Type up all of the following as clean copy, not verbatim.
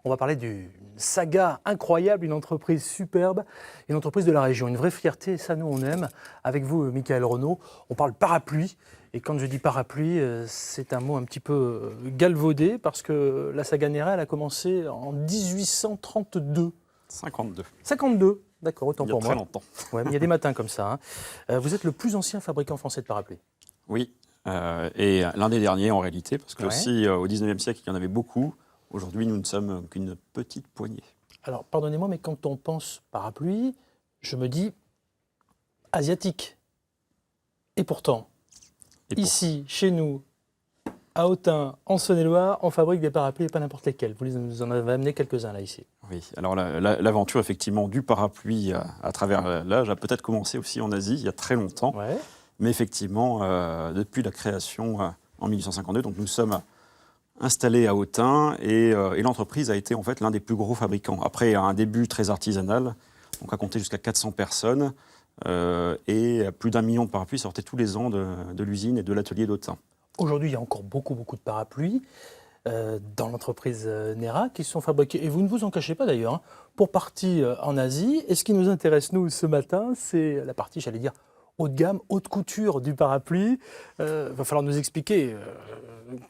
On va parler d'une saga incroyable, une entreprise superbe, une entreprise de la région, une vraie fierté, ça nous on aime. Avec vous, Michaël Renaud, on parle parapluie. Et quand je dis parapluie, c'est un mot un petit peu galvaudé parce que la saga Nera, elle a commencé en 1832. 52. 52, d'accord, autant pour moi. Il y a très longtemps. Ouais, mais il y a des matins comme ça. Vous êtes le plus ancien fabricant français de parapluies. Oui, et l'un des derniers en réalité, parce que Ouais. aussi au 19e siècle, il y en avait beaucoup. Aujourd'hui, nous ne sommes qu'une petite poignée. Alors, pardonnez-moi, mais quand on pense parapluie, je me dis asiatique. Et pourtant, ici, chez nous, à Autun, en Saône-et-Loire, on fabrique des parapluies et pas n'importe lesquels. Vous nous en avez amené quelques-uns là, ici. Oui, alors l'aventure effectivement du parapluie à travers l'âge a peut-être commencé aussi en Asie, il y a très longtemps. Ouais. Mais effectivement, depuis la création en 1852, donc nous sommes installés à Autun et l'entreprise a été en fait l'un des plus gros fabricants. Après un début très artisanal, donc à compter jusqu'à 400 personnes et plus d'1 million de parapluies sortaient tous les ans de l'usine et de l'atelier d'Autun. Aujourd'hui, il y a encore beaucoup de parapluies dans l'entreprise Nera qui sont fabriqués, et vous ne vous en cachez pas d'ailleurs, hein, pour partie en Asie. Et ce qui nous intéresse, nous, ce matin, c'est la partie, j'allais dire, haut de gamme, haute couture du parapluie. Va falloir nous expliquer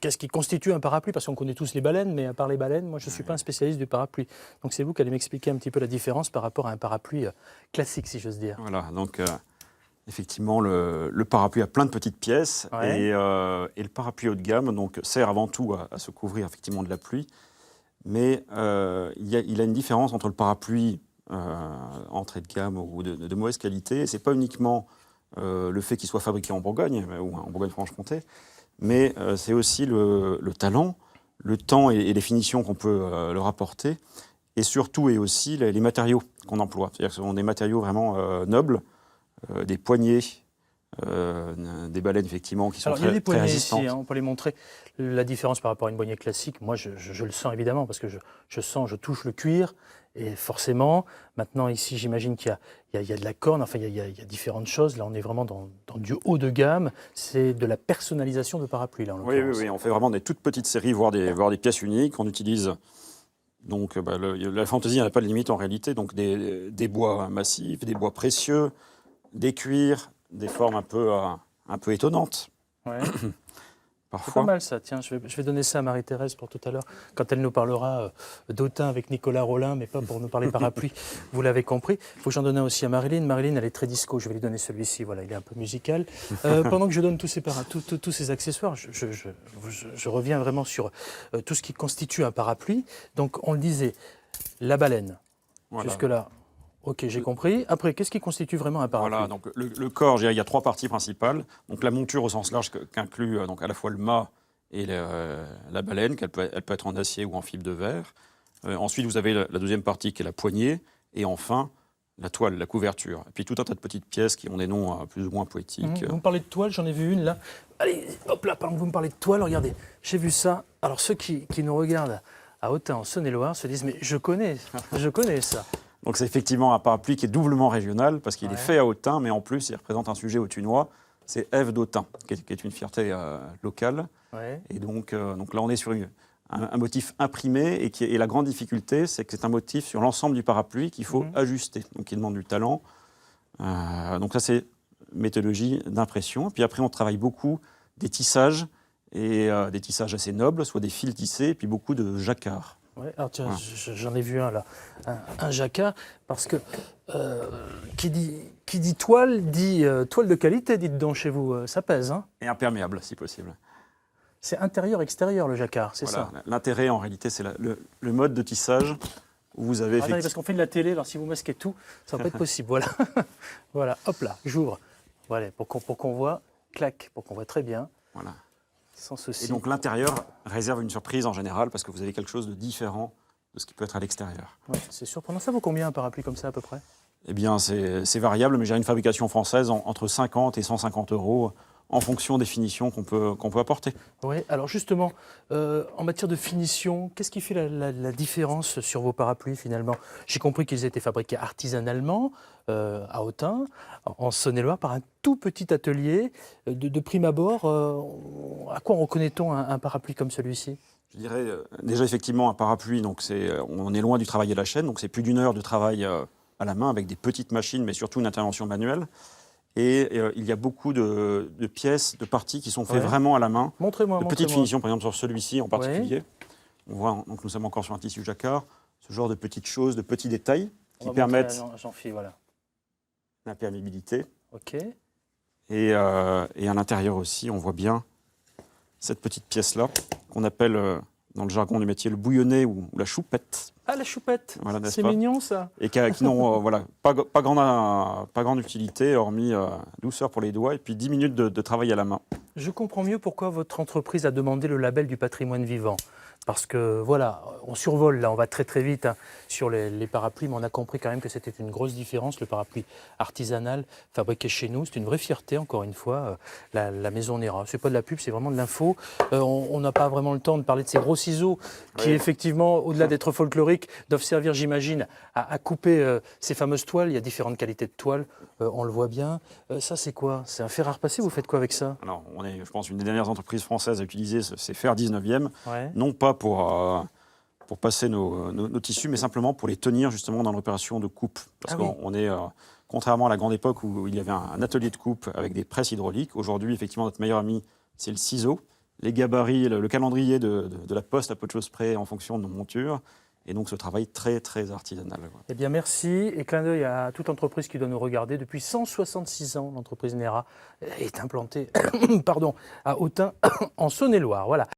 qu'est-ce qui constitue un parapluie, parce qu'on connaît tous les baleines, mais à part les baleines, moi, je ne suis pas un spécialiste du parapluie. Donc c'est vous qui allez m'expliquer un petit peu la différence par rapport à un parapluie classique, si j'ose dire. Voilà, donc effectivement, le parapluie a plein de petites pièces Ouais. et le parapluie haut de gamme donc, sert avant tout à se couvrir effectivement de la pluie. Mais il a une différence entre le parapluie entrée de gamme ou de mauvaise qualité. Ce n'est pas uniquement le fait qu'il soit fabriqué en Bourgogne ou en Bourgogne-Franche-Comté, mais c'est aussi le talent, le temps et les finitions qu'on peut leur apporter, et surtout et aussi les matériaux qu'on emploie. C'est-à-dire que ce sont des matériaux vraiment nobles, des poignées, des baleines effectivement qui sont Alors, il y a des très poignées résistantes. ici, hein, on peut les montrer. La différence par rapport à une poignée classique, moi je le sens évidemment parce que je touche le cuir et forcément, maintenant ici j'imagine qu'il y a de la corne, enfin il y a différentes choses. Là on est vraiment dans du haut de gamme, c'est de la personnalisation de parapluie là en l'occurrence. Oui, on fait vraiment des toutes petites séries, voire des pièces uniques. On utilise, donc la fantaisie n'a pas de limite en réalité, donc des bois massifs, des bois précieux, des cuirs, des formes un peu étonnantes. Ouais. C'est pas Parfois. mal ça, tiens, je vais donner ça à Marie-Thérèse pour tout à l'heure, quand elle nous parlera d'Autun avec Nicolas Rollin, mais pas pour nous parler parapluie, vous l'avez compris. Il faut que j'en donne un aussi à Marilyn. Marilyn, elle est très disco, je vais lui donner celui-ci, voilà, il est un peu musical. Pendant que je donne tous ces accessoires, je reviens vraiment sur tout ce qui constitue un parapluie. Donc on le disait, la baleine, Voilà. jusque-là. Ok, j'ai compris. Après, qu'est-ce qui constitue vraiment un parapluie? Voilà, donc le corps, il y a 3 parties principales. Donc la monture au sens large qu'inclut donc à la fois le mât et la baleine, elle peut être en acier ou en fibre de verre. Ensuite, vous avez la deuxième partie qui est la poignée. Et enfin, la toile, la couverture. Et puis tout un tas de petites pièces qui ont des noms plus ou moins poétiques. Vous me parlez de toile, j'en ai vu une là. Allez, hop là, pendant que vous me parlez de toile, regardez, j'ai vu ça. Alors ceux qui nous regardent à Autun, en Saône-et-Loire, se disent, mais je connais ça. Donc c'est effectivement un parapluie qui est doublement régional parce qu'il est fait à Autun, mais en plus il représente un sujet autunois, c'est Ève d'Autun, qui est une fierté locale. Ouais. Et donc là on est sur un motif imprimé et la grande difficulté c'est que c'est un motif sur l'ensemble du parapluie qu'il faut ajuster, donc il demande du talent. Donc ça c'est méthodologie d'impression. Puis après on travaille beaucoup des tissages, et des tissages assez nobles, soit des fils tissés, et puis beaucoup de jacquard. Ouais, alors tiens, Voilà. j'en ai vu un là, un jacquard, parce que qui dit toile, dit toile de qualité, dites donc chez vous, ça pèse, hein. Et imperméable si possible. C'est intérieur-extérieur le jacquard, c'est Voilà. ça. L'intérêt en réalité c'est le mode de tissage où vous avez Attendez, effectivement... parce qu'on fait de la télé, alors si vous masquez tout, ça va pas être possible, voilà. Voilà, hop là, j'ouvre, voilà, pour qu'on voit, clac, pour qu'on voit très bien, Voilà. sans souci. Et donc l'intérieur réserve une surprise en général parce que vous avez quelque chose de différent de ce qui peut être à l'extérieur. Ouais, c'est surprenant. Ça vaut combien un parapluie comme ça à peu près? Eh bien c'est variable, mais j'ai une fabrication française entre 50 et 150 € en fonction des finitions qu'on peut apporter. Oui, alors justement, en matière de finition, qu'est-ce qui fait la différence sur vos parapluies finalement? J'ai compris qu'ils étaient fabriqués artisanalement à Autun, en Saône-et-Loire, par un tout petit atelier. De prime abord, à quoi reconnaît-on un parapluie comme celui-ci? Je dirais déjà effectivement un parapluie, donc on est loin du travail à la chaîne, donc c'est plus d'1 heure de travail à la main avec des petites machines, mais surtout une intervention manuelle. Et il y a beaucoup de pièces, de parties qui sont faites vraiment à la main. Montrez-moi, De petites montrez-moi. finitions, par exemple sur celui-ci en particulier. On voit, donc nous sommes encore sur un tissu jacquard, ce genre de petites choses, de petits détails qui permettent Jean-Philippe, voilà. l'imperméabilité. OK. Et à l'intérieur aussi, on voit bien cette petite pièce-là, qu'on appelle dans le jargon du métier le bouillonnet ou la choupette. Ah, la choupette, Voilà, n'est-ce c'est pas? mignon ça. Et qui n'ont voilà, pas grande utilité, hormis douceur pour les doigts et puis 10 minutes de travail à la main. Je comprends mieux pourquoi votre entreprise a demandé le label du patrimoine vivant. Parce que voilà, on survole là, on va très très vite sur les parapluies, mais on a compris quand même que c'était une grosse différence, le parapluie artisanal fabriqué chez nous. C'est une vraie fierté, encore une fois, la maison Nera. C'est pas de la pub, c'est vraiment de l'info. On n'a pas vraiment le temps de parler de ces gros ciseaux qui, effectivement, au-delà d'être folkloriques, doivent servir, j'imagine, à couper ces fameuses toiles. Il y a différentes qualités de toiles, on le voit bien. Ça, c'est quoi? C'est un fer à repasser, vous faites quoi avec ça? Alors, on est, je pense, une des dernières entreprises françaises à utiliser ces fers 19e, Ouais. non pas pour passer nos tissus, mais simplement pour les tenir justement dans l'opération de coupe. Parce qu'on est, contrairement à la grande époque où il y avait un atelier de coupe avec des presses hydrauliques, aujourd'hui, effectivement, notre meilleur ami, c'est le ciseau. Les gabarits, le calendrier de la poste à peu de choses près en fonction de nos montures. Et donc ce travail très, très artisanal. Eh bien, merci. Et clin d'œil à toute entreprise qui doit nous regarder. Depuis 166 ans, l'entreprise Nera est implantée pardon, à Autun, en Saône-et-Loire. Voilà.